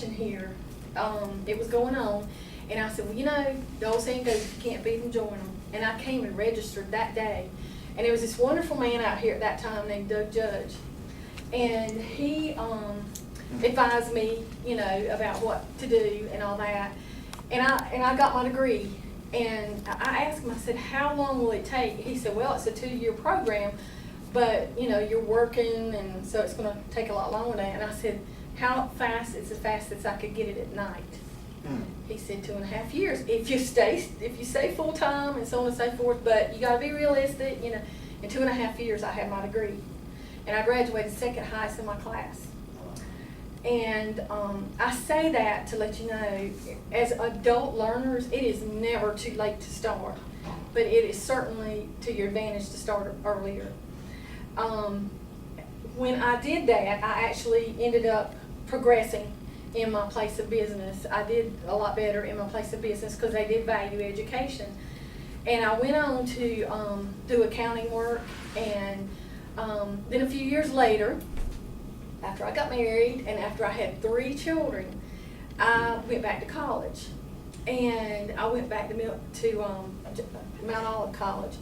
here, it was going on, and I said, well, you know, the old saying goes, if you can't beat them, join them. And I came and registered that day. And there was this wonderful man out here at that time named Doug Judge. And he advised me, you know, about what to do and all that. And I got my degree. And I asked him, I said, how long will it take? He said, well, it's a 2-year program, but, you know, you're working, and so it's going to take a lot longer than that. And I said, how fast? It's as fast as I could get it at night. He said 2.5 years if you stay full time and so on and so forth. But you got to be realistic. You know, in 2.5 years I had my degree, and I graduated second highest in my class. And I say that to let you know, as adult learners, it is never too late to start, but it is certainly to your advantage to start earlier. When I did that, I actually ended up progressing in my place of business. I did a lot better in my place of business because they did value education. And I went on to do accounting work, and then a few years later, after I got married and after I had 3 children, I went back to college. And I went back to Mount Olive College.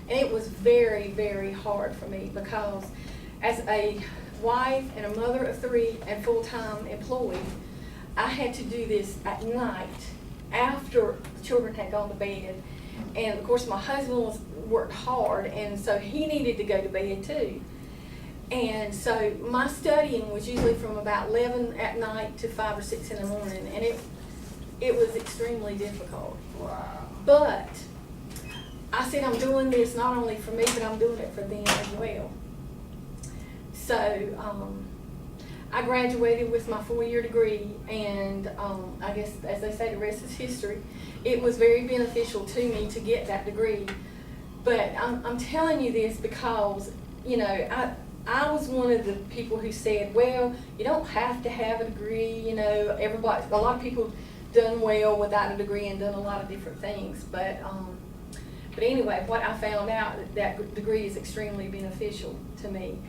And it was very, very hard for me because as a wife and a mother of 3 and full-time employee, I had to do this at night after the children had gone to bed. And of course my husband worked hard, and so he needed to go to bed too. And so my studying was usually from about 11 at night to 5 or 6 in the morning, and it was extremely difficult. Wow. But I said, I'm doing this not only for me, but I'm doing it for them as well. So I graduated with my 4-year degree, and I guess, as they say, the rest is history. It was very beneficial to me to get that degree. But I'm telling you this because, you know, I was one of the people who said, well, you don't have to have a degree, you know, a lot of people done well without a degree and done a lot of different things. But anyway, what I found out, that degree is extremely beneficial to me.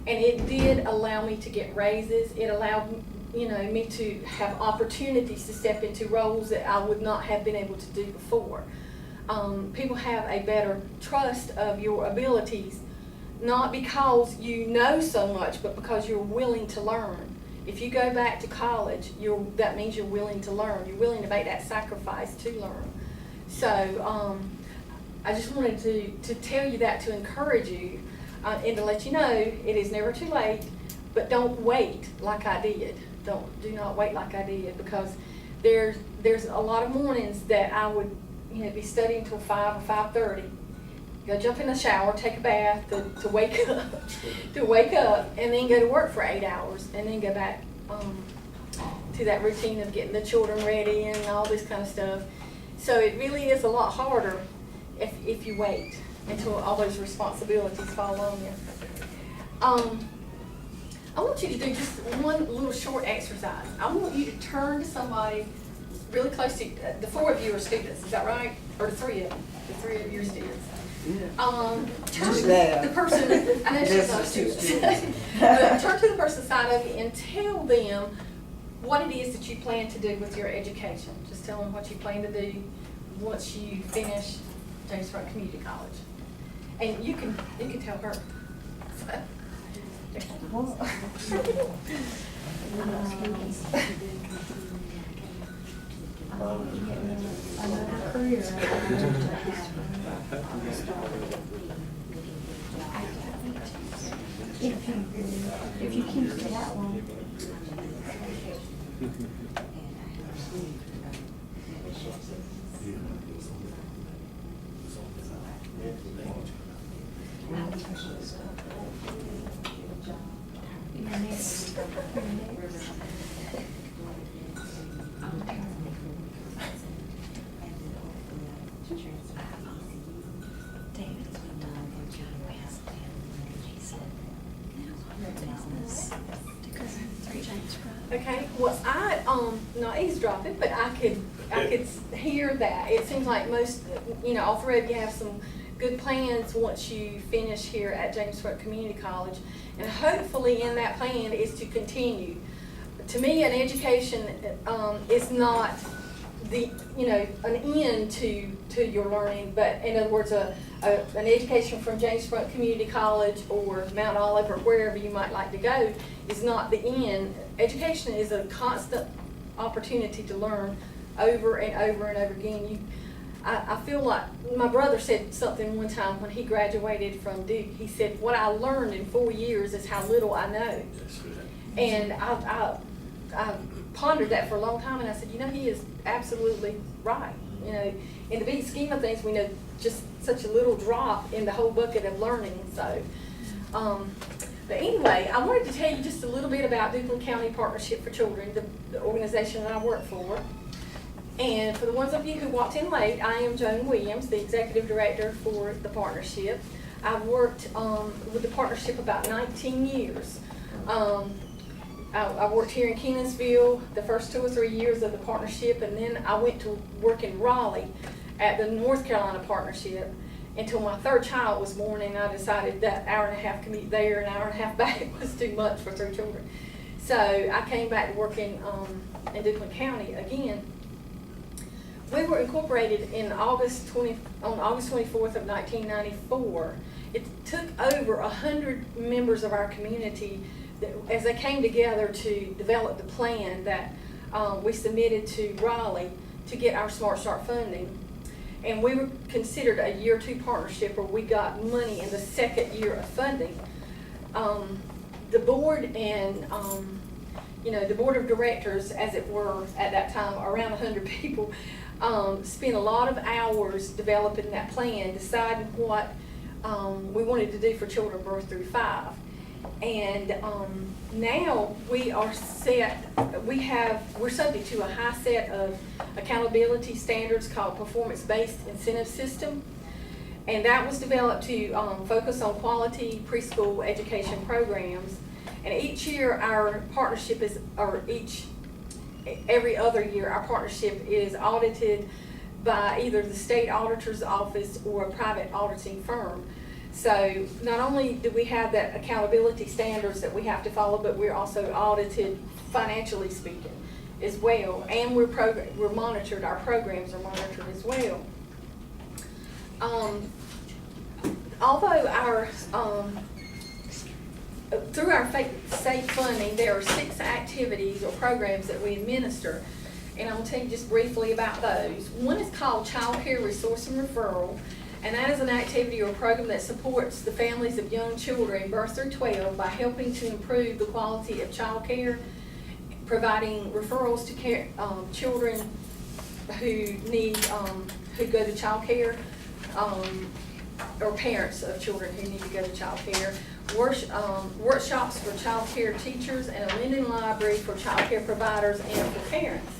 And it did allow me to get raises. It allowed, you know, me to have opportunities to step into roles that I would not have been able to do before. People have a better trust of your abilities, not because you know so much, but because you're willing to learn. If you go back to college, that means you're willing to learn. You're willing to make that sacrifice to learn. So I just wanted to tell you that, to encourage you. And to let you know, it is never too late, but don't wait like I did. Do not wait like I did, because there's a lot of mornings that I would, you know, be studying till 5 or 5:30. Go jump in the shower, take a bath to wake up, and then go to work for 8 hours, and then go back to that routine of getting the children ready and all this kind of stuff. So it really is a lot harder if you wait until all those responsibilities fall on you. I want you to do just one little short exercise. I want you to turn to somebody really close to you. The 4 of you are students, is that right? Or the 3 of you? The 3 of you are students. Turn to the person, I know she's not a student, but turn to the person side of you and tell them what it is that you plan to do with your education. Just tell them what you plan to do once you finish James Front Community College. And you can tell her. Another career. If you keep that one. Okay, well, not eavesdropping, but I could hear that. It seems like most, you know, all 3 of you have some good plans once you finish here at James Front Community College, and hopefully in that plan is to continue to me, an education is not the, an end to your learning, but in other words, an education from James Front Community College or Mount Olive or wherever you might like to go is not the end. Education is a constant opportunity to learn over and over and over again. I feel like my brother said something one time when he graduated from Duke. He said, "What I learned in 4 years is how little I know." And I pondered that for a long time, and I said, he is absolutely right. In the big scheme of things, we know just such a little drop in the whole bucket of learning. So, but anyway, I wanted to tell you just a little bit about Duplin County Partnership for Children, the organization that I work for. And for the ones of you who walked in late, I am Joan Wiliams, the executive director for the partnership. I've worked with the partnership about 19 years. I worked here in Kenansville the first 2 or 3 years of the partnership, and then I went to work in Raleigh at the North Carolina partnership until my 3rd child was born, and I decided that hour-and-a-half commute there and hour-and-a-half back was too much for 3 children. So I came back to work in Duplin County again. We were incorporated in on August 24th of 1994. It took over 100 members of our community as they came together to develop the plan that we submitted to Raleigh to get our Smart Start funding. And we were considered a year 2 partnership where we got money in the 2nd year of funding. The board and the board of directors, as it were at that time, around 100 people, spent a lot of hours developing that plan, deciding what we wanted to do for children birth through 5. And now we are set, we're subject to a high set of accountability standards called performance-based incentive system. And that was developed to focus on quality preschool education programs. And each year our partnership is, every other year our partnership is audited by either the state auditor's office or a private auditing firm. So not only do we have that accountability standards that we have to follow, but we're also audited financially speaking as well. And we're monitored, our programs are monitored as well. Although our, through our state funding, there are 6 activities or programs that we administer. And I'll tell you just briefly about those. One is called Child Care Resource and Referral. And that is an activity or program that supports the families of young children birth through 12 by helping to improve the quality of child care, providing referrals to children who need, who go to child care, or parents of children who need to go to child care, workshops for child care teachers, and a lending library for child care providers and for parents.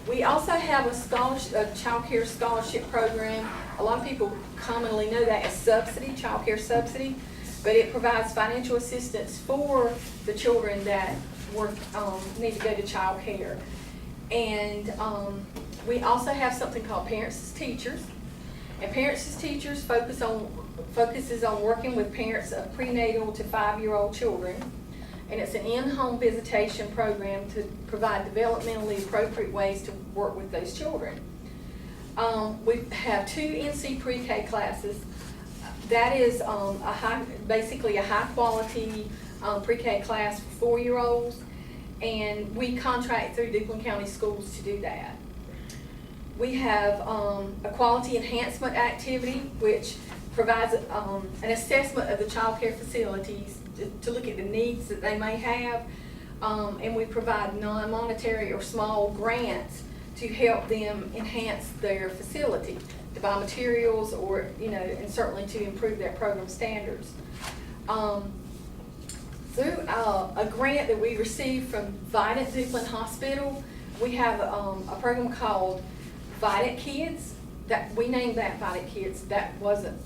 We also have a child care scholarship program. A lot of people commonly know that as subsidy, child care subsidy, but it provides financial assistance for the children that need to go to child care. And we also have something called Parents as Teachers. And Parents as Teachers focuses on working with parents of prenatal to 5-year-old children. And it's an in-home visitation program to provide developmentally appropriate ways to work with those children. We have 2 NC pre-K classes. That is basically a high-quality pre-K class for 4-year-olds, and we contract through Duplin County Schools to do that. We have a quality enhancement activity, which provides an assessment of the child care facilities to look at the needs that they may have, and we provide non-monetary or small grants to help them enhance their facility, to buy materials or, and certainly to improve their program standards. Through a grant that we received from Vidant Duplin Hospital, we have a program called Vidant Kids. That we named that Vidant Kids. That wasn't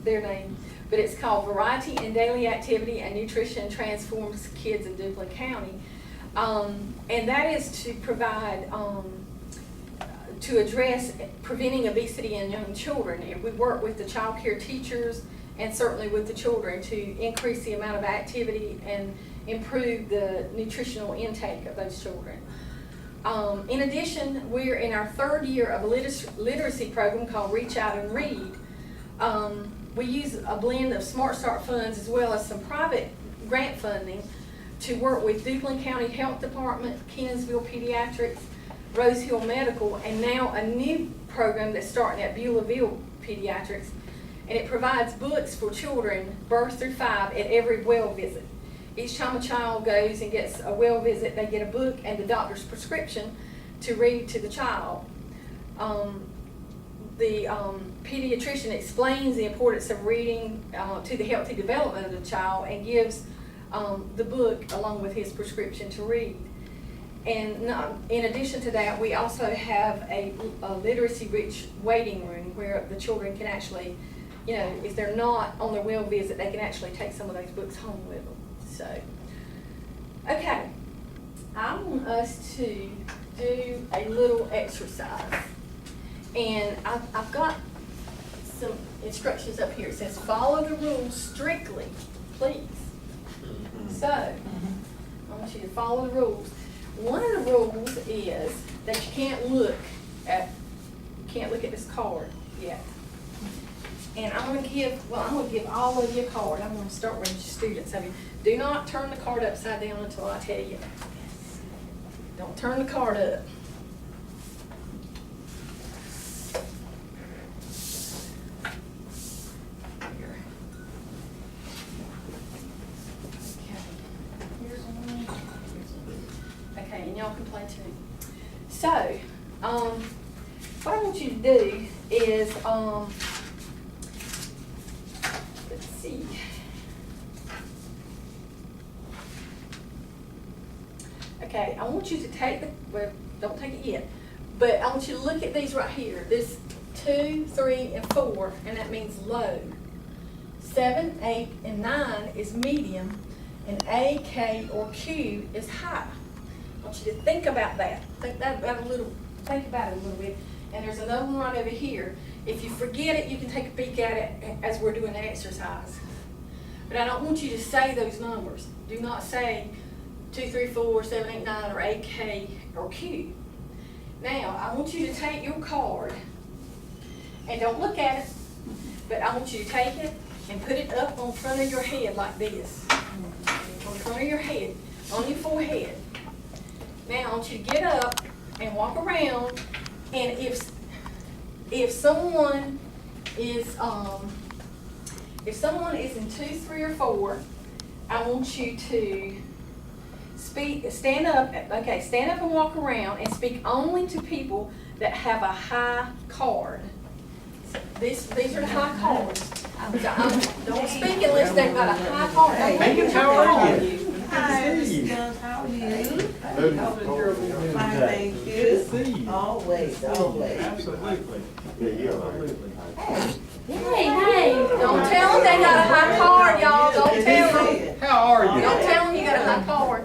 their name, but it's called Variety in Daily Activity and Nutrition Transforms Kids in Duplin County. And that is to provide, to address preventing obesity in young children. We work with the child care teachers and certainly with the children to increase the amount of activity and improve the nutritional intake of those children. In addition, we're in our third year of a literacy program called Reach Out and Read. We use a blend of Smart Start funds as well as some private grant funding to work with Duplin County Health Department, Kenansville Pediatrics, Rose Hill Medical, and now a new program that's starting at Beulahville Pediatrics. And it provides books for children birth through 5 at every well visit. Each time a child goes and gets a well visit, they get a book and the doctor's prescription to read to the child. The pediatrician explains the importance of reading to the healthy development of the child and gives the book along with his prescription to read. And in addition to that, we also have a literacy-rich waiting room where the children can actually, you know, if they're not on their well visit, they can actually take some of those books home with them. So, okay, I want us to do a little exercise. And I've got some instructions up here. It says, follow the rules strictly, please. So, I want you to follow the rules. One of the rules is that you can't look at this card yet. And I'm gonna give all of you a card. I'm gonna start with the students. Do not turn the card upside down until I tell you. Don't turn the card up. Okay, and y'all can play too. So, what I want you to do is, let's see. Okay, I want you to take well, don't take it yet, but I want you to look at these right here. This 2, 3, and 4, and that means low. 7, 8, and 9 is medium, and A, K, or Q is high. I want you to think about that. Think about it a little bit. And there's another one right over here. If you forget it, you can take a peek at it as we're doing the exercise. But I don't want you to say those numbers. Do not say 2, 3, 4, 7, 8, 9, or A, K, or Q. Now, I want you to take your card, and don't look at it, but I want you to take it and put it up on front of your head like this. On front of your head, on your forehead. Now, I want you to get up and walk around, and if someone is in 2, 3, or 4, I want you to stand up and walk around and speak only to people that have a high card. These are the high cards. Don't speak unless they've got a high card. Hey, how are you? Hi, Mr. Jones, how are you? Fine, thank you. Good to see you. Always. Absolutely. Hey. Don't tell them they got a high card, y'all. Don't tell them. How are you? Don't tell them you got a high card.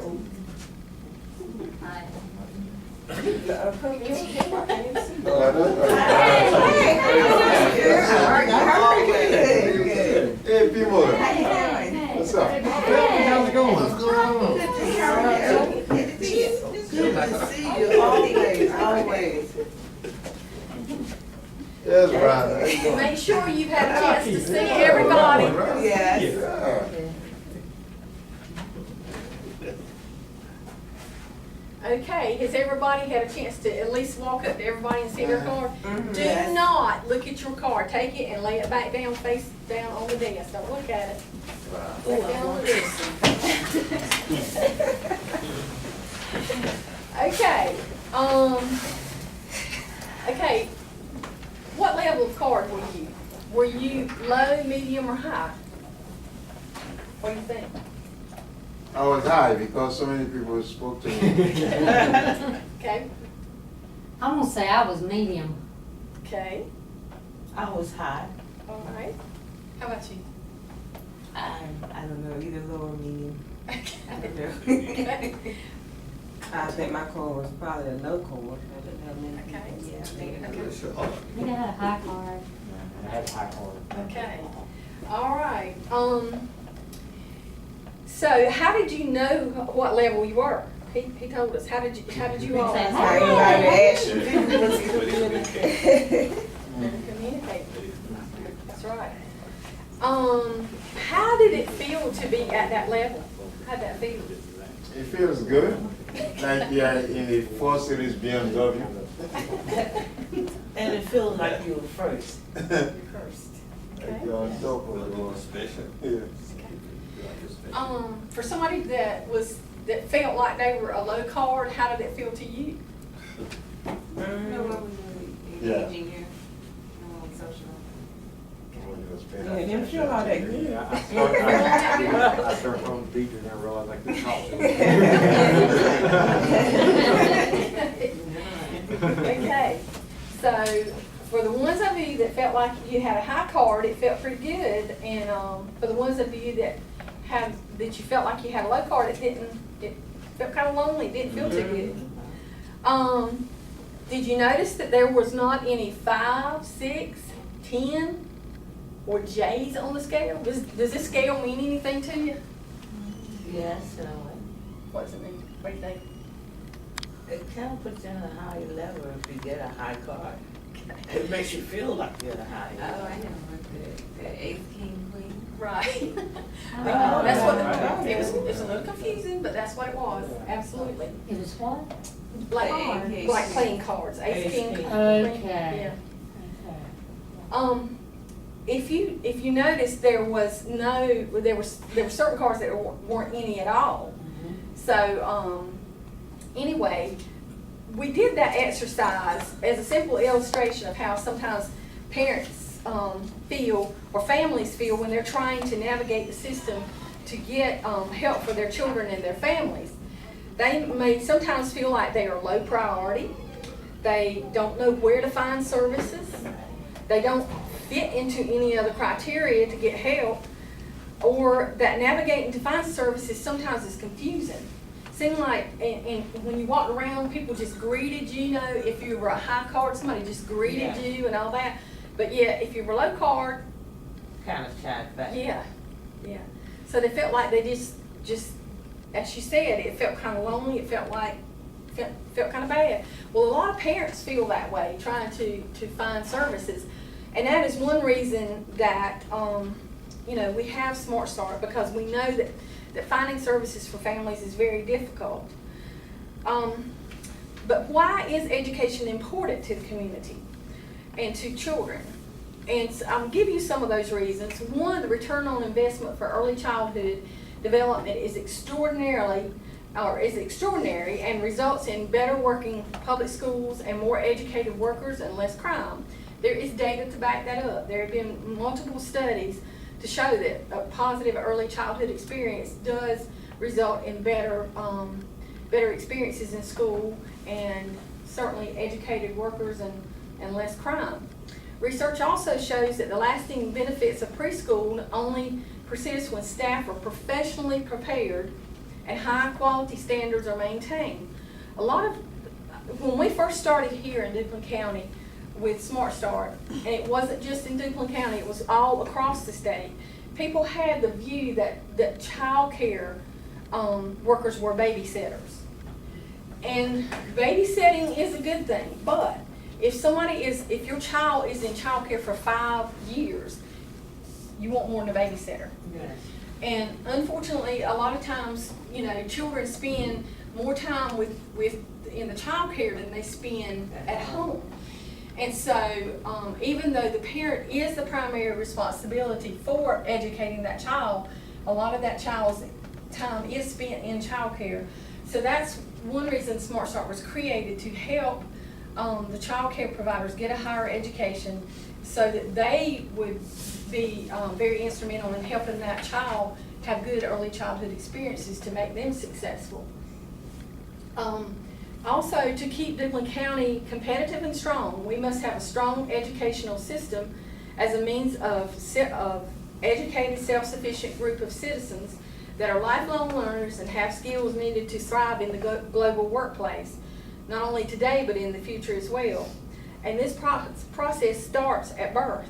Hey, people. What's up? How's it going? What's going on? Good to see you, always. Yes, Brian. How you doing? Make sure you've had a chance to see everybody. Yes. Yeah. Okay, has everybody had a chance to at least walk up to everybody and see their card? Do Yes. not look at your card. Take it and lay it back down, face down on the desk. Don't look at it. Back down on the desk. Okay, okay. What level of card were you? Were you low, medium, or high? What do you think? I was high because so many people spoke to me. Okay, I'm gonna say I was medium. okay, I was high. all right. How about you? I don't know, either low or medium. I don't know. Okay. I think my card was probably a low card. I didn't have many Okay. people. Yeah, I think it was. I think I had a high card. I had a high card. Okay, all right, So how did you know what level you were? He told us. How did you all? Everybody asked you. Communicate. That's right. How did it feel to be at that level? How'd that feel? It feels good, like you are in a 4 Series BMW. And it feels like you were first. First. Like you're on top of the world. Yeah. For somebody that felt like they were a low card, how did it feel to you? Yeah. Yeah, it didn't feel all that good. Yeah, I started from the beach and I realized I couldn't talk to Okay, so for the ones of you that felt like you had a high card, it felt pretty good, and for the ones of you that you felt like you had a low card, it felt kind of lonely, it didn't feel too good. Did you notice that there was not any 5, 6, 10, or J's on the scale? Does this scale mean anything to you? Yes, What does it mean? What do you think? it kind of puts you in a higher level if you get a high card. It makes you feel like you're at a high Oh, level. I know, the eighth king queen. Right. Oh. That's what, it was a little confusing, but that's what it was, absolutely. It was what? Like, Ace like king. playing cards, ace, Ace, king, king. queen, Okay. yeah. If you notice, there were certain cards that weren't any at all. So, anyway, we did that exercise as a simple illustration of how sometimes parents feel, or families feel, when they're trying to navigate the system to get help for their children and their families. They may sometimes feel like they are low priority. They don't know where to find services. They don't fit into any other criteria to get help, or that navigating to find services sometimes is confusing. Seemed like, and when you walked around, people just greeted you, if you were a high card, somebody just greeted you and all that. But yeah, if you were low card, Kind of tied back. yeah. So they felt like they just, as you said, it felt kind of lonely, it felt kind of bad. Well, a lot of parents feel that way, trying to find services. And that is one reason that, we have Smart Start, because we know that finding services for families is very difficult. But why is education important to the community and to children? And I'll give you some of those reasons. One, the return on investment for early childhood development is extraordinary and results in better working public schools and more educated workers and less crime. There is data to back that up. There have been multiple studies to show that a positive early childhood experience does result in better experiences in school, and certainly educated workers and less crime. Research also shows that the lasting benefits of preschool only persist when staff are professionally prepared and high quality standards are maintained. When we first started here in Duplin County with Smart Start, and it wasn't just in Duplin County, it was all across the state, people had the view that child care workers were babysitters. And babysitting is a good thing, but if your child is in child care for 5 years, you want more than a babysitter. Yes. And unfortunately, a lot of times, children spend more time in the child care than they spend at home. And so, even though the parent is the primary responsibility for educating that child, a lot of that child's time is spent in child care. So that's one reason Smart Start was created, to help the child care providers get a higher education so that they would be very instrumental in helping that child have good early childhood experiences to make them successful. Also, to keep Duplin County competitive and strong, we must have a strong educational system as a means of educated, self-sufficient group of citizens that are lifelong learners and have skills needed to thrive in the global workplace, not only today but in the future as well. And this process starts at birth.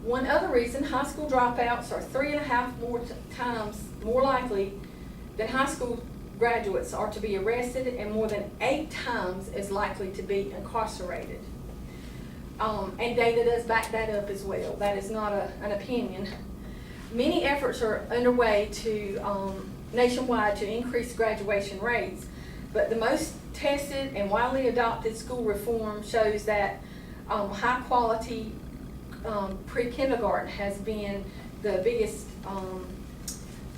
One other reason, high school dropouts are 3.5 times more likely than high school graduates are to be arrested, and more than 8 times as likely to be incarcerated. And data does back that up as well. That is not an opinion. Many efforts are underway nationwide to increase graduation rates, but the most tested and widely adopted school reform shows that high quality pre-kindergarten has been the biggest,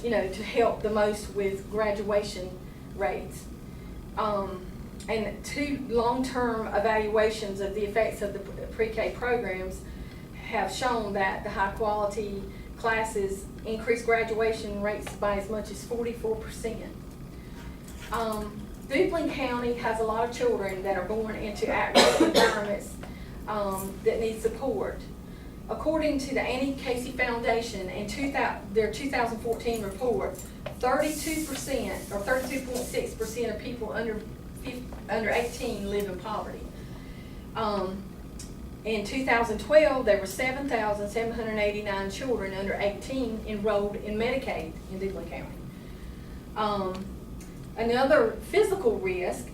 to help the most with graduation rates. And 2 long-term evaluations of the effects of the pre-K programs have shown that the high-quality classes increase graduation rates by as much as 44%. Duplin County has a lot of children that are born into at-risk environments that need support. According to the Annie Casey Foundation and their 2014 report, 32% or 32.6% of people under 18 live in poverty. In 2012, there were 7,789 children under 18 enrolled in Medicaid in Duplin County. Another physical risk,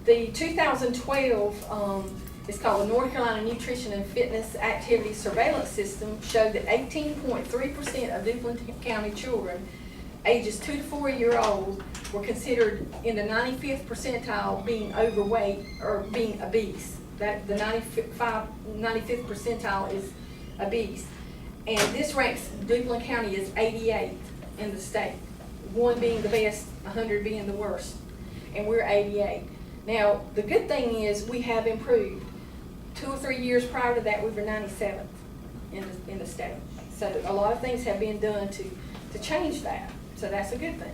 the 2012, it's called the North Carolina Nutrition and Fitness Activity Surveillance System, showed that 18.3% of Duplin County children ages 2 to 4 years old were considered in the 95th percentile being overweight or being obese. That the 95th percentile is obese. And this ranks Duplin County as 88th in the state, 1 being the best, 100 being the worst, and we're 88. Now, the good thing is we have improved. 2 or 3 years prior to that, we were 97th in the state. So a lot of things have been done to change that. So that's a good thing.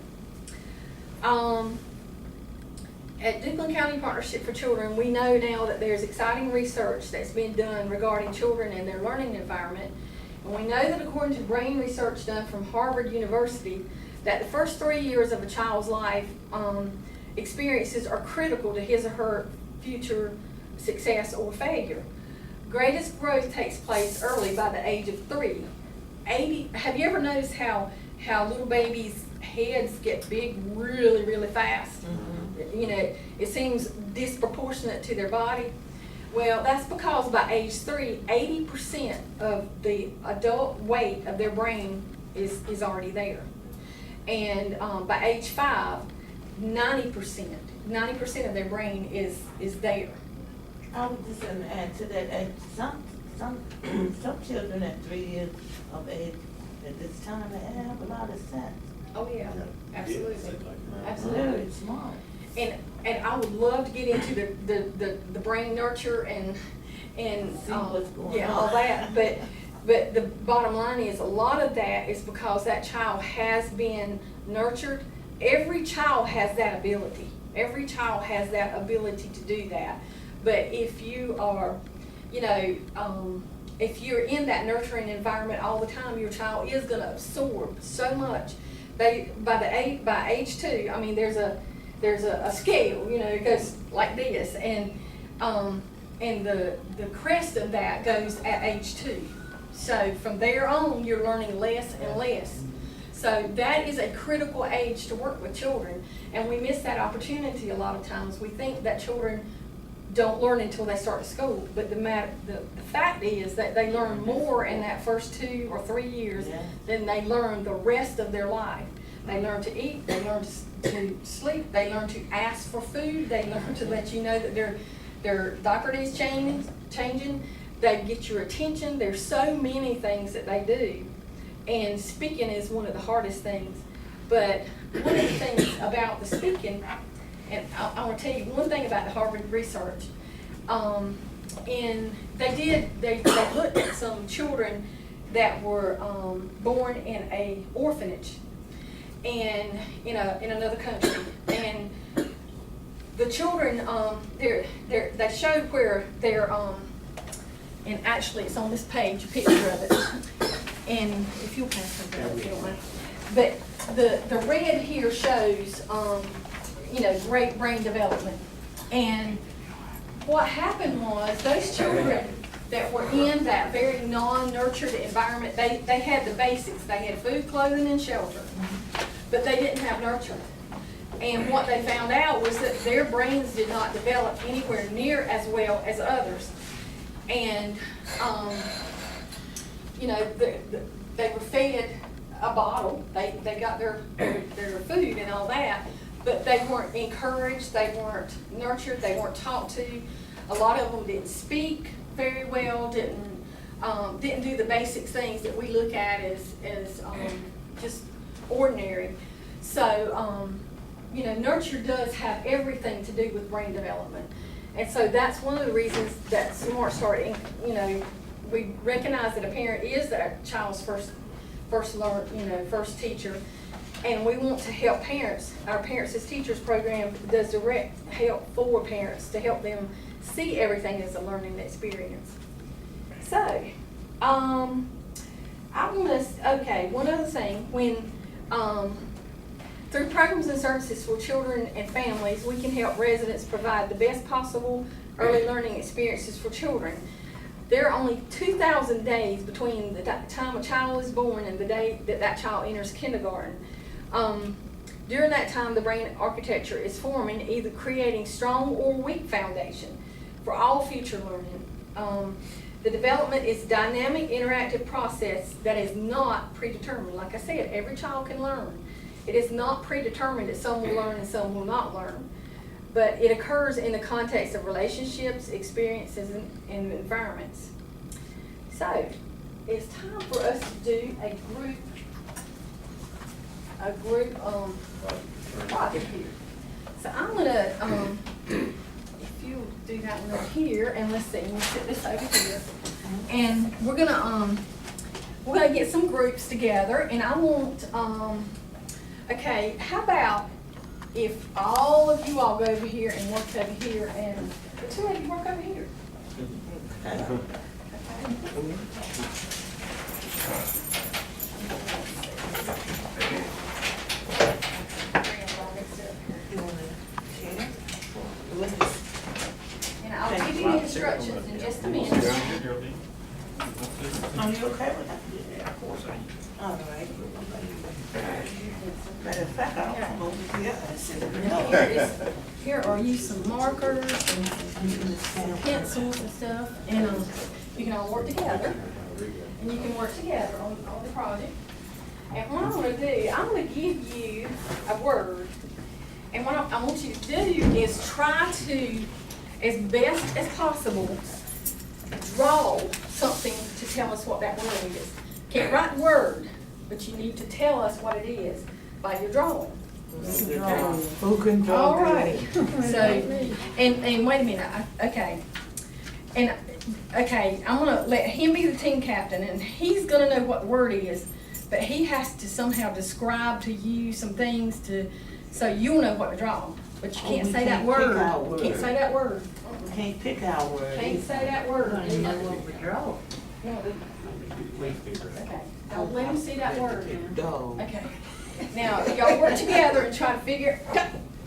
At Duplin County Partnership for Children, we know now that there's exciting research that's been done regarding children and their learning environment. And we know that according to brain research done from Harvard University, that the first 3 years of a child's life experiences are critical to his or her future success or failure. Greatest growth takes place early by the age of 3. Have you ever noticed how little babies' heads get big really, really fast? Mm-hmm. It seems disproportionate to their body. Well, that's because by age 3, 80% of the adult weight of their brain is already there. And by age 5, 90% of their brain is there. I would just add to that, some children at 3 years of age at this time, they have a lot of sense. Oh yeah, absolutely, absolutely. Very smart. And I would love to get into the brain nurture and See what's going on. all that, but the bottom line is a lot of that is because that child has been nurtured. Every child has that ability. Every child has that ability to do that. But if you are, if you're in that nurturing environment all the time, your child is going to absorb so much. By age 2, I mean, there's a scale, it goes like this, and the crest of that goes at age 2. So from there on, you're learning less and less. So that is a critical age to work with children, and we miss that opportunity a lot of times. We think that children don't learn until they start school, but the fact is that they learn more in that first 2 or 3 years than they learn the rest of their life. They learn to eat, they learn to sleep, they learn to ask for food, they learn to let you know that their diaper needs changing, they get your attention. There's so many things that they do. And speaking is one of the hardest things. But one of the things about the speaking, and I want to tell you one thing about the Harvard research. And they looked at some children that were born in a orphanage and in another country. And the children, they showed where they're, and actually it's on this page, a picture of it. And if you'll pass me that, if you don't mind. But the red here shows, great brain development. And what happened was those children that were in that very non-nurtured environment. They had the basics. They had food, clothing, and shelter, but they didn't have nurture. And what they found out was that their brains did not develop anywhere near as well as others. And, you know, they were fed a bottle. They got their food and all that, but they weren't encouraged. They weren't nurtured. They weren't taught to. A lot of them didn't speak very well. Didn't do the basic things that we look at as just ordinary. So, you know, nurture does have everything to do with brain development. And so that's one of the reasons that Smart Start, you know, we recognize that a parent is that child's first teacher. And we want to help parents. Our Parents as Teachers program does direct help for parents to help them see everything as a learning experience. So, one other thing, when, through programs and services for children and families, we can help residents provide the best possible early learning experiences for children. There are only 2,000 days between the time a child is born and the day that child enters kindergarten. During that time, the brain architecture is forming, either creating strong or weak foundation for all future learning. The development is a dynamic, interactive process that is not predetermined. Like I said, every child can learn. It is not predetermined that some will learn and some will not learn. But it occurs in the context of relationships, experiences, and environments. So, it's time for us to do a group project here. So I'm gonna, if you do that one over here, and let's see, we'll sit this over here. And we're gonna get some groups together, and I want, okay, how about if all of you all go over here and work over here, and the two of you work over here? And I'll give you instructions in just a minute. Are you okay with that? Yeah, of course I am. All right. Matter of fact, I don't know if Here are you some markers and pencils and stuff, and you can all work together, and you can work together on the project. And what I'm going to do, I'm going to give you a word, and what I want you to do is try to, as best as possible, draw something to tell us what that word is. Can't write the word, but you need to tell us what it is by your drawing. Who can draw? All right. So, and wait a minute. Okay. And okay, I'm gonna let him be the team captain, and he's gonna know what the word is, but he has to somehow describe to you some things so you'll know what to draw. But you can't say that word. You can't say that word. We can't pick our word. Can't say that word. You know what we draw. Okay. Don't let him see that word. Dog. Okay. Now, y'all work together and try to figure.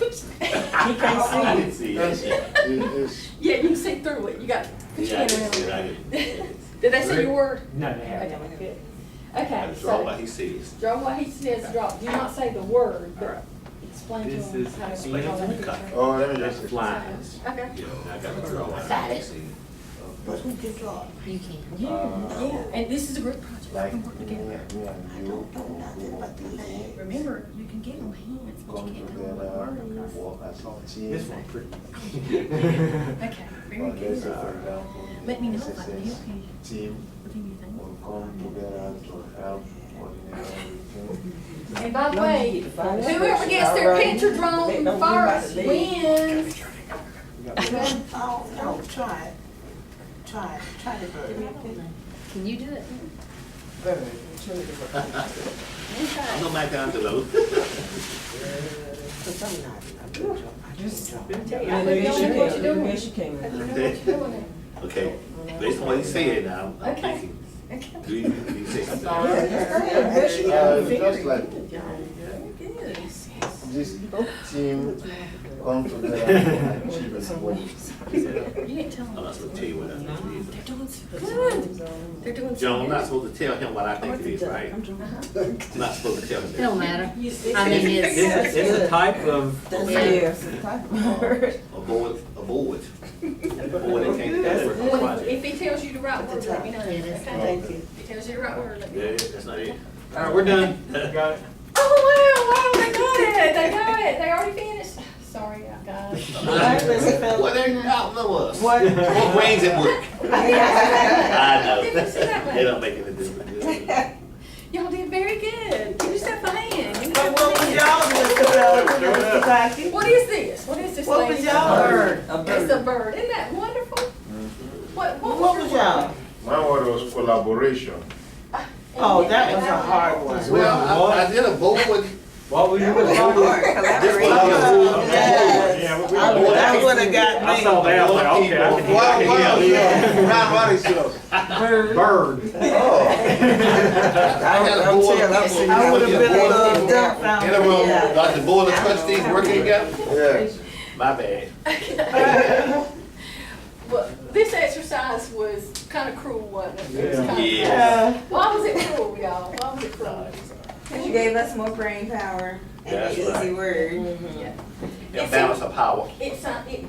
Oops. He can't see it. Yeah, you can see through it. You got to put your hand around it. Did they see your word? No, they haven't. Okay, good. Okay, Draw what so he sees. draw what he says, draw. Do not say the word, but Alright. explain to This him is how to explain draw it to that the cut. picture. Oh, let me That's just. lines. Okay. You know, I got to draw what Got he it. sees. But who can draw? You can. Yeah, and this is a group project. We Like can work me together. and I you don't know nothing but these hands. Remember, you can get them hands, but come you can't tell them together, what the word is. walk as a team. This one's pretty. Okay, very But let's say, good. for example, Let me know if I SSS can help you team with anything. will come together to help coordinate everything. And by the way, whoever gets their picture drawn first wins. Oh, no, try it. Try to do it. Can you do it? I'm no Michelangelo. Cause I'm not. I tell you, I think y'all know what you're doing. I think you know what you're doing Okay, based on what he's saying now, I'm Okay. thinking, there. do you say something? Just like Very good. this team on to the achievers board. You didn't tell I'm them. not supposed to tell you what I think it is. They're doing so good. They're doing so Joe, I'm not good. supposed to tell him what I think it is, right? I'm not supposed to tell him It that. don't matter. I mean, It's a type of. That's Yeah. yes, it's a type of word. Avoid. A board that can't do that for a Well, project. if he tells you the right word, let me know. Yeah, that's Okay? Thank you. If he tells you the right word, let me know. Yeah, that's not it. All right, we're done. Got it. Oh, wow, they got it. They got it. They already finished. Sorry, guys. All right, Mr. Phillips. Well, they outnumber us. What? What brains at work? I know. Didn't see that one. They don't make any difference. Y'all did very good. Give yourself a hand. Give But yourself what a was hand. y'all, Mr. Phillips, Mr. Cocky? What is this? What is this? What was lady? y'all? It's a bird. Isn't that wonderful? What What was y'all? My word was collaboration. Oh, that was a hard one. Well, I did a board with. What were you This one, Yeah, we- That would've got I saw me. that, I was like, okay, I can hear it. Round Roddy show. Bird. Oh. I would've been a little dumbfounded. Anyone, Yeah. like the board of trustees working together? Yeah. My bad. Well, this exercise was kind of cruel, wasn't it? It was Yeah. kinda Yeah. cruel. Why was it cruel, y'all? Why was it cruel? Cause you gave us more brain power and That's an easy right. word. Yeah. Yeah, balance of power. Exactly,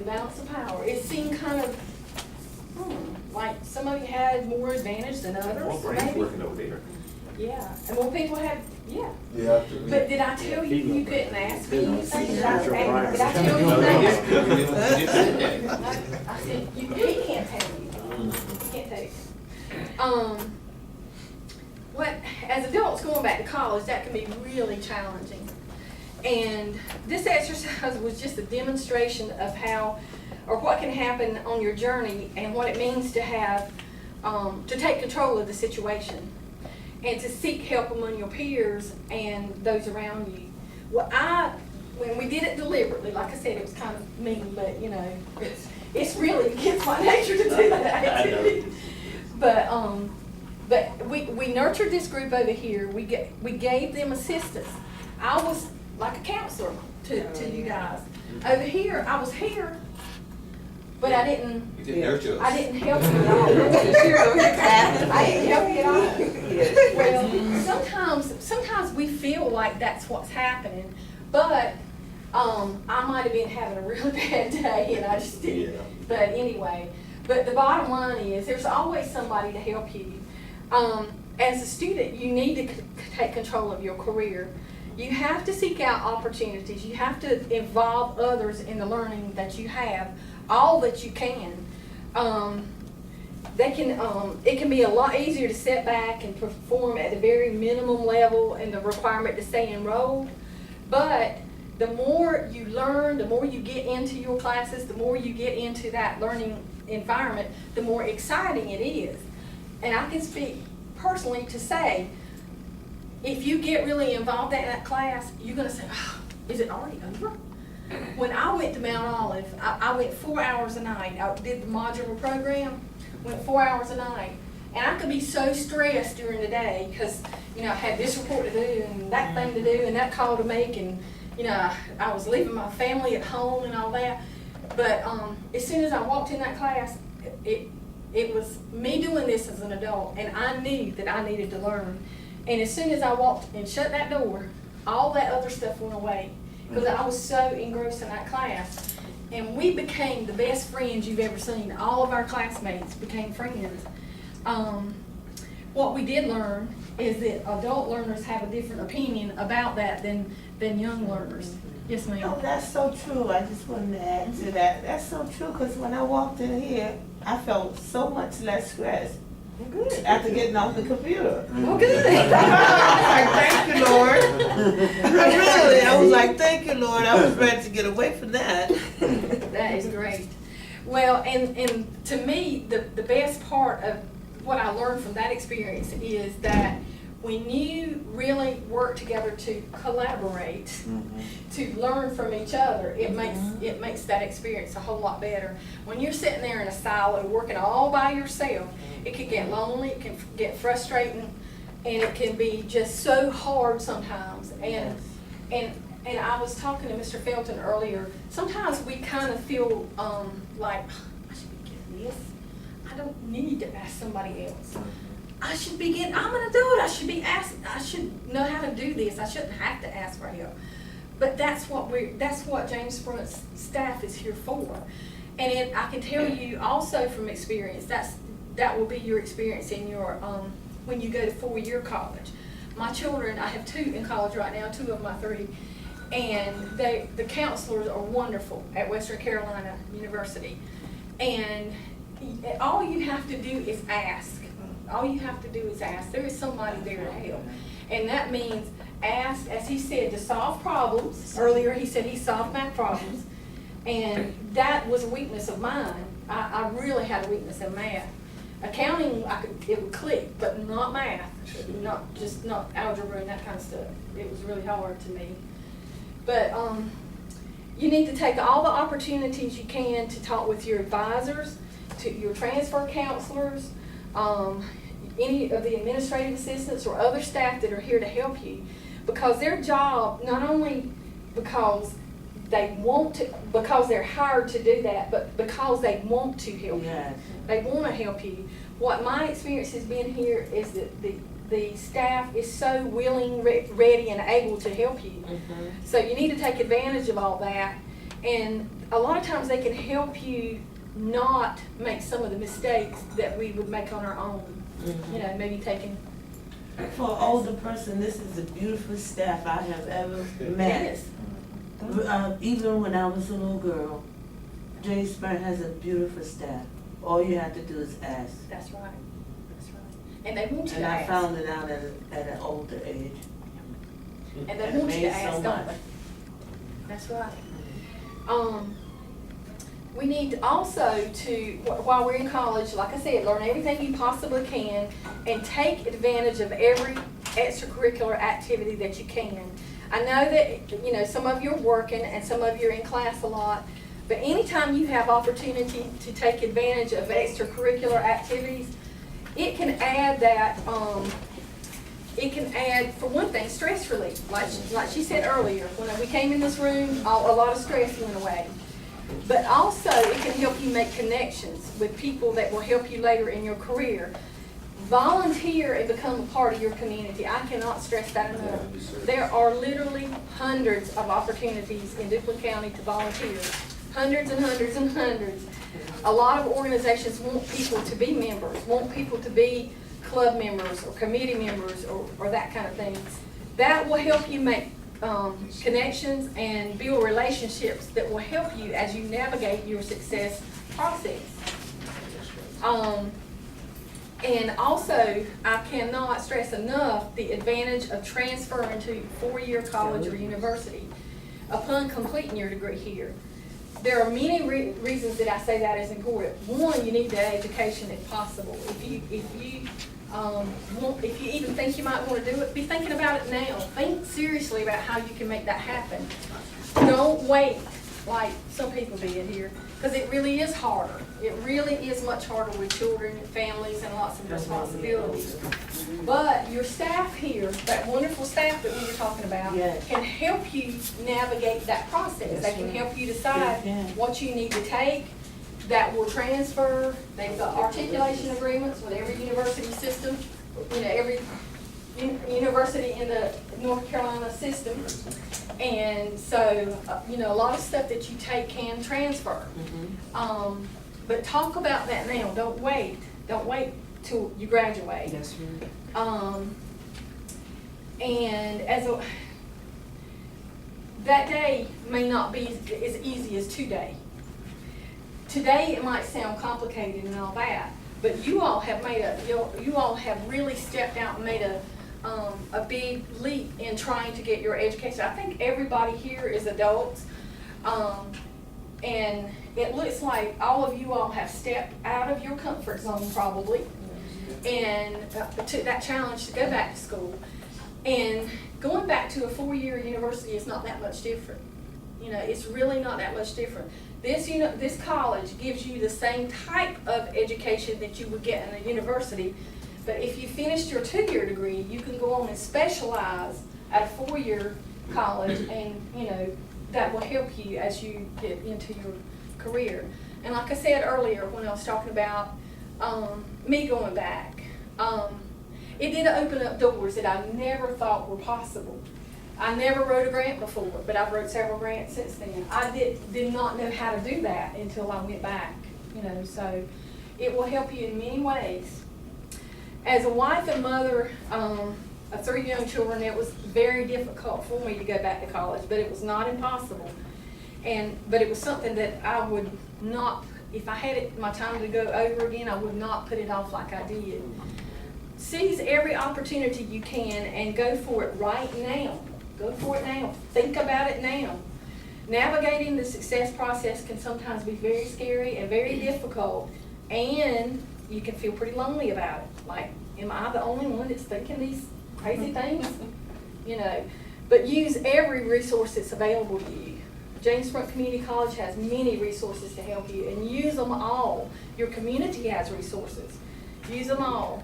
balance of power. It seemed kind of, like some of you had more advantage than others, More brains maybe. working over there. Yeah, and more people had, yeah. You have to But did I tell you you couldn't ask me anything? Did I tell you that? You said that. I said, he can't tell you. He can't tell you. What, as adults going back to college, that can be really challenging. And this exercise was just a demonstration of how, or what can happen on your journey and what it means to have, to take control of the situation and to seek help among your peers and those around you. Well, when we did it deliberately, like I said, it was kind of mean, but you know, it's really against my nature to do that activity. But we nurtured this group over here. We gave them assistance. I was like a counselor to you guys. Over here, I was here, but I didn't. You didn't nurture us. I didn't help you at all. I didn't help you at all. Well, sometimes we feel like that's what's happening, but I might have been having a really bad day and I just didn't. Yeah. But anyway, but the bottom line is there's always somebody to help you. As a student, you need to take control of your career. You have to seek out opportunities. You have to involve others in the learning that you have, all that you can. It can be a lot easier to sit back and perform at the very minimum level and the requirement to stay enrolled. But the more you learn, the more you get into your classes, the more you get into that learning environment, the more exciting it is. And I can speak personally to say, if you get really involved in that class, you're gonna say, oh, is it already over? When I went to Mount Olive, I went 4 hours a night. I did the modular program, went 4 hours a night. And I could be so stressed during the day because, you know, I had this report to do and that thing to do and that call to make and, you know, I was leaving my family at home and all that. But as soon as I walked in that class, it was me doing this as an adult, and I knew that I needed to learn. And as soon as I walked and shut that door, all that other stuff went away because I was so engrossed in that class. And we became the best friends you've ever seen. All of our classmates became friends. What we did learn is that adult learners have a different opinion about that than young learners. Yes, ma'am. Oh, that's so true. I just wanted to add to that. That's so true, because when I walked in here, I felt so much less stressed after getting off the computer. Well, good. I was like, thank you, Lord. Really, I was like, thank you, Lord. I was ready to get away from that. That is great. Well, and to me, the best part of what I learned from that experience is that when you really work together to collaborate, to learn from each other, it makes that experience a whole lot better. When you're sitting there in a silo working all by yourself, it can get lonely, it can get frustrating, and it can be just so hard sometimes. And And I was talking to Mr. Felton earlier, sometimes we kind of feel, like, I should be getting this. I don't need to ask somebody else. I should be getting, I'm gonna do it, I should know how to do this, I shouldn't have to ask for help. But that's what James Brunt's staff is here for. And I can tell you also from experience, that will be your experience in your, when you go to 4-year college. My children, I have 2 in college right now, 2 of my 3, and the counselors are wonderful at Western Carolina University. And all you have to do is ask. All you have to do is ask. There is somebody there to help. And that means ask, as he said, to solve problems. Earlier he said he solved math problems. And that was a weakness of mine. I really had a weakness in math. Accounting, it would click, but not math. Not algebra and that kind of stuff. It was really hard to me. But you need to take all the opportunities you can to talk with your advisors, to your transfer counselors, any of the administrative assistants or other staff that are here to help you. Because their job, not only because they want to, because they're hired to do that, but because they want to help you. They want to help you. What my experience has been here is that the staff is so willing, ready, and able to help you. So you need to take advantage of all that. And a lot of times they can help you not make some of the mistakes that we would make on our own. You know, maybe taking. For an older person, this is the beautiful staff I have ever met. Yes. Even when I was a little girl, James Brunt has a beautiful staff. All you have to do is ask. That's right. That's right. And they want you And to I ask. found it out at an older age. And they It want you to made so ask, don't much. they? That's right. We need also to, while we're in college, like I said, learn everything you possibly can and take advantage of every extracurricular activity that you can. I know that, you know, some of you are working and some of you are in class a lot, but anytime you have opportunity to take advantage of extracurricular activities, it can add that, it can add, for one thing, stress relief. Like she said earlier, when we came in this room, a lot of stress went away. But also, it can help you make connections with people that will help you later in your career. Volunteer and become a part of your community. I cannot stress that enough. There are literally hundreds of opportunities in Duplin County to volunteer. Hundreds and hundreds and hundreds. A lot of organizations want people to be members, want people to be club members or committee members or that kind of thing. That will help you make connections and build relationships that will help you as you navigate your success process. And also, I cannot stress enough the advantage of transferring to 4-year college or university upon completing your degree here. There are many reasons that I say that is important. One, you need the education if possible. If you even think you might want to do it, be thinking about it now. Think seriously about how you can make that happen. Don't wait like some people did here, because it really is harder. It really is much harder with children and families and lots of responsibilities. But your staff here, that wonderful staff that we were talking about, can help you navigate that process. They can help you decide what you need to take that will transfer. They've got articulation agreements with every university system, you know, every university in the North Carolina system. And so, you know, a lot of stuff that you take can transfer. But talk about that now. Don't wait. Don't wait till you graduate. That's right. And that day may not be as easy as today. Today it might sound complicated and all that, but you all have really stepped out and made a big leap in trying to get your education. I think everybody here is adults, and it looks like all of you all have stepped out of your comfort zone probably, and took that challenge to go back to school. And going back to a 4-year university is not that much different. You know, it's really not that much different. This college gives you the same type of education that you would get in a university, but if you finished your 2-year degree, you can go on and specialize at a 4-year college, and, you know, that will help you as you get into your career. And like I said earlier, when I was talking about me going back, it did open up doors that I never thought were possible. I never wrote a grant before, but I've wrote several grants since then. I did not know how to do that until I went back, you know, so it will help you in many ways. As a wife and mother of 3 young children, it was very difficult for me to go back to college, but it was not impossible. But it was something that I would not, if I had it my time to go over again, I would not put it off like I did. Seize every opportunity you can and go for it right now. Go for it now. Think about it now. Navigating the success process can sometimes be very scary and very difficult, and you can feel pretty lonely about it. Like, am I the only one that's thinking these crazy things? You know, but use every resource that's available to you. James Front Community College has many resources to help you, and use them all. Your community has resources. Use them all.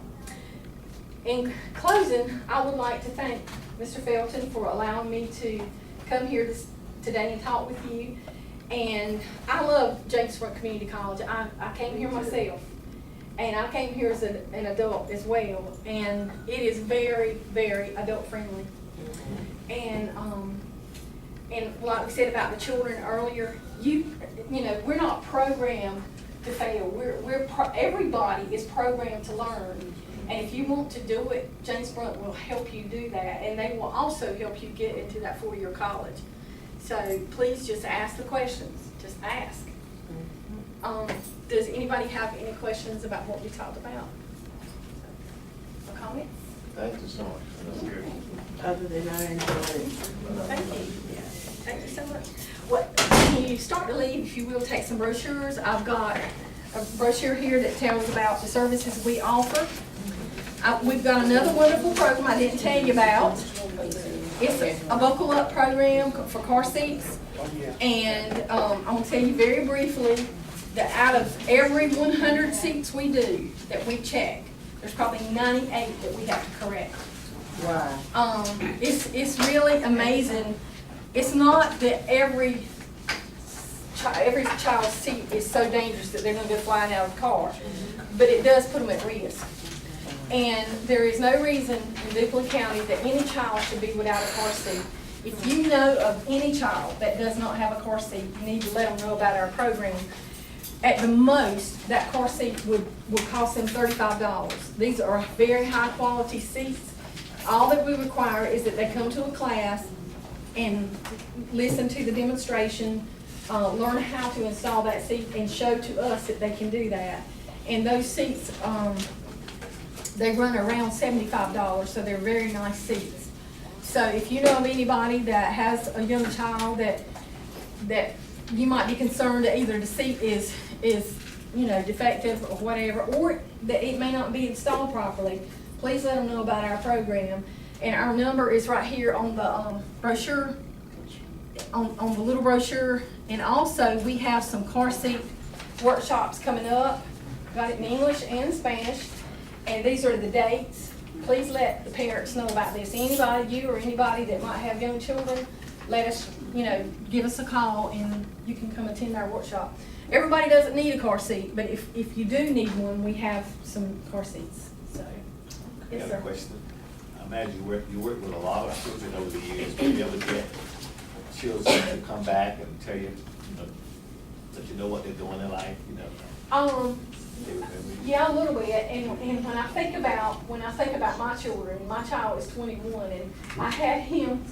In closing, I would like to thank Mr. Felton for allowing me to come here today and talk with you. And I love James Front Community College. I came here myself, and I came here as an adult as well. And it is very, very adult friendly. And like we said about the children earlier, you know, we're not programmed to fail. Everybody is programmed to learn. And if you want to do it, James Front will help you do that, and they will also help you get into that 4-year college. So please just ask the questions. Just ask. Does anybody have any questions about what we talked about? Or comments? Thank you so much. That's good. Other than I enjoyed it. Thank you. Thank you so much. When you start to leave, if you will, take some brochures. I've got a brochure here that tells about the services we offer. We've got another wonderful program I didn't tell you about. It's a buckle up program for car seats. And I'm going to tell you very briefly that out of every 100 seats we do, that we check, there's probably 98 that we have to correct. Wow. It's really amazing. It's not that every child's seat is so dangerous that they're going to go flying out of the car, but it does put them at risk. And there is no reason in Duplin County that any child should be without a car seat. If you know of any child that does not have a car seat, you need to let them know about our program. At the most, that car seat would cost them $35. These are very high quality seats. All that we require is that they come to a class and listen to the demonstration, learn how to install that seat, and show to us that they can do that. And those seats, they run around $75, so they're very nice seats. So if you know of anybody that has a young child that you might be concerned that either the seat is defective or whatever, or that it may not be installed properly, please let them know about our program. And our number is right here on the brochure, on the little brochure. And also we have some car seat workshops coming up. Got it in English and Spanish. And these are the dates. Please let the parents know about this. Anybody, you or anybody that might have young children, let us, give us a call and you can come attend our workshop. Everybody doesn't need a car seat, but if you do need one, we have some car seats. So, I yes, got sir. a question. I imagine you work with a lot of children over the years. Do you ever get children to come back and tell you, let you know what they're doing in life, They remember you? Yeah, a little bit. And when I think about my children, my child is 21, and I had him.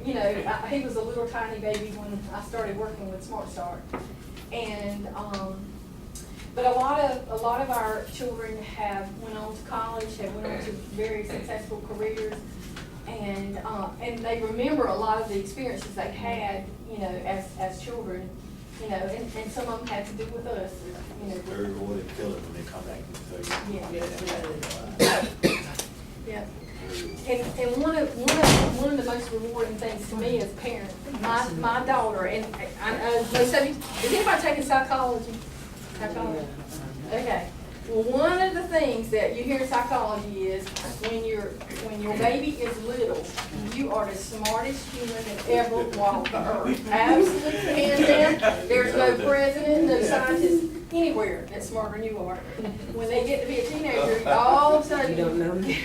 He was a little tiny baby when I started working with Smart Start, and but a lot of our children have went on to college, have went on to very successful careers, and they remember a lot of the experiences they had, as children. And some of them had to do with us. Very rewarding feeling when they come back and tell you. Yeah. And one of the most rewarding things to me as a parent, my daughter, and I know most of you, is anybody taking psychology? Okay. Well, one of the things that you hear in psychology is when your baby is little, you are the smartest human that ever walked the earth. Absolutely, hands down. There's no president, no scientist anywhere that's smarter than you are. When they get to be a teenager, all of a sudden. You don't know me.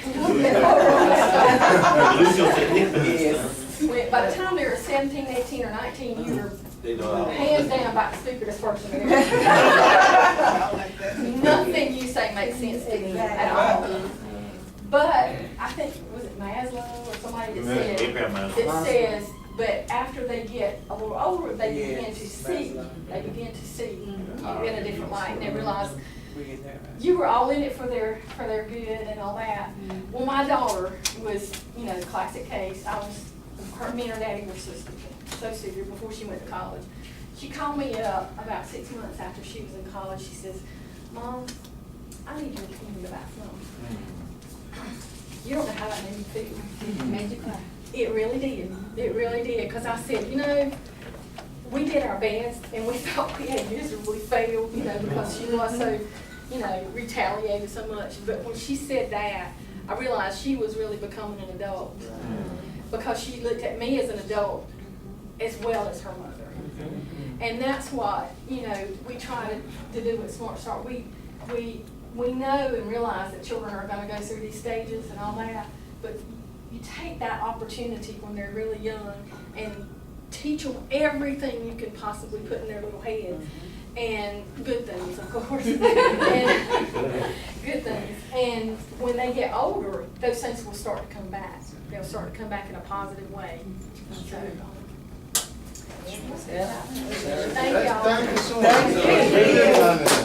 By the time they're 17, 18, or 19, you're They know. hands down about the stupidest person in there. Nothing you say makes sense to me at all. But I think, was it Maslow or somebody that Abraham Maslow. that says, but after they get a little older, they begin to see you in a different light, and they realize you were all in it for their good and all that. Well, my daughter was, the classic case. Me and her daddy were so stupid before she went to college. She called me up about 6 months after she was in college. She says, "Mom, I need your opinion about something." You don't know how that made me feel. Made you cry. It really did. It really did. Because I said, we did our best and we thought we had miserably failed, because she was so, retaliated so much. But when she said that, I realized she was really becoming an adult. Because she looked at me as an adult as well as her mother. And that's what, we try to do with Smart Start. We know and realize that children are going to go through these stages and all that, but you take that opportunity when they're really young and teach them everything you can possibly put in their little head. And good things, of course. And good things. And when they get older, those things will start to come back. They'll start to come back in a positive way. So, thank y'all. Thank you so much.